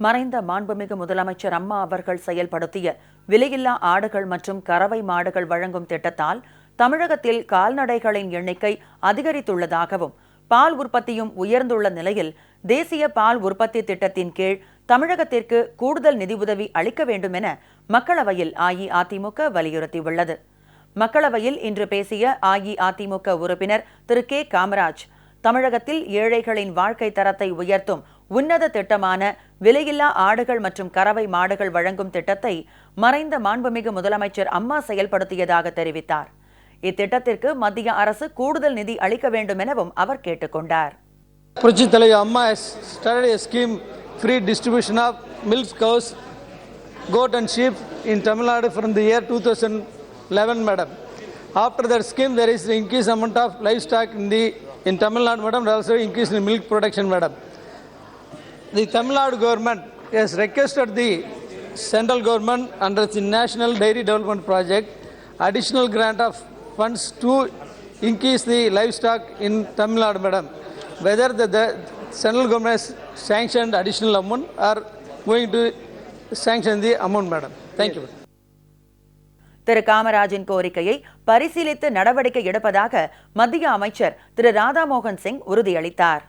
மறைந்த மாண்புமிகு முதலமைச்சர் அம்மா அவர்கள் செயல்படுத்திய விலையில்லா ஆடுகள் மற்றும் கறவை மாடுகள் வழங்கும் திட்டத்தால் தமிழகத்தில் கால்நடைகளின் எண்ணிக்கை அதிகரித்துள்ளதாகவும் பால் உற்பத்தியும் உயர்ந்துள்ள நிலையில் தேசிய பால் உற்பத்தி திட்டத்தின் கீழ் தமிழகத்திற்கு கூடுதல் நிதியுதவி அளிக்க வேண்டும் என மக்களவையில் அஇஅதிமுக வலியுறுத்தியுள்ளது. மக்களவையில் இன்று பேசிய அஇஅதிமுக உறுப்பினர் திரு கே காமராஜ், தமிழகத்தில் ஏழைகளின் வாழ்க்கை தரத்தை உயர்த்தும் உன்னத திட்டமான விலையில்லா ஆடுகள் மற்றும் கறவை மாடுகள் வழங்கும் திட்டத்தை மறைந்த மாண்புமிகு முதலமைச்சர் அம்மா செயல்படுத்தியதாக தெரிவித்தார். இத்திட்டத்திற்கு மத்திய அரசு கூடுதல் நிதி அளிக்க வேண்டும் எனவும் அவர் கேட்டுக்கொண்டார். புரட்சி தலைவர் அம்மா started a scheme free distribution of milk cows, goat and sheep in Tamil Nadu from the year 2011, madam. After that scheme, there is the increased amount of livestock in Tamil Nadu, madam, and also increase in milk production, madam. The Tamil Nadu government has requested the central government under the National Dairy Development Project additional grant of funds to increase the livestock in Tamil Nadu, madam. Whether the central government has sanctioned additional amount or going to sanction the amount, madam. Thank you. திரு காமராஜின் கோரிக்கையை பரிசீலித்து நடவடிக்கை எடுப்பதாக மத்திய அமைச்சர் திரு ராதாமோகன் சிங் உறுதியளித்தார்.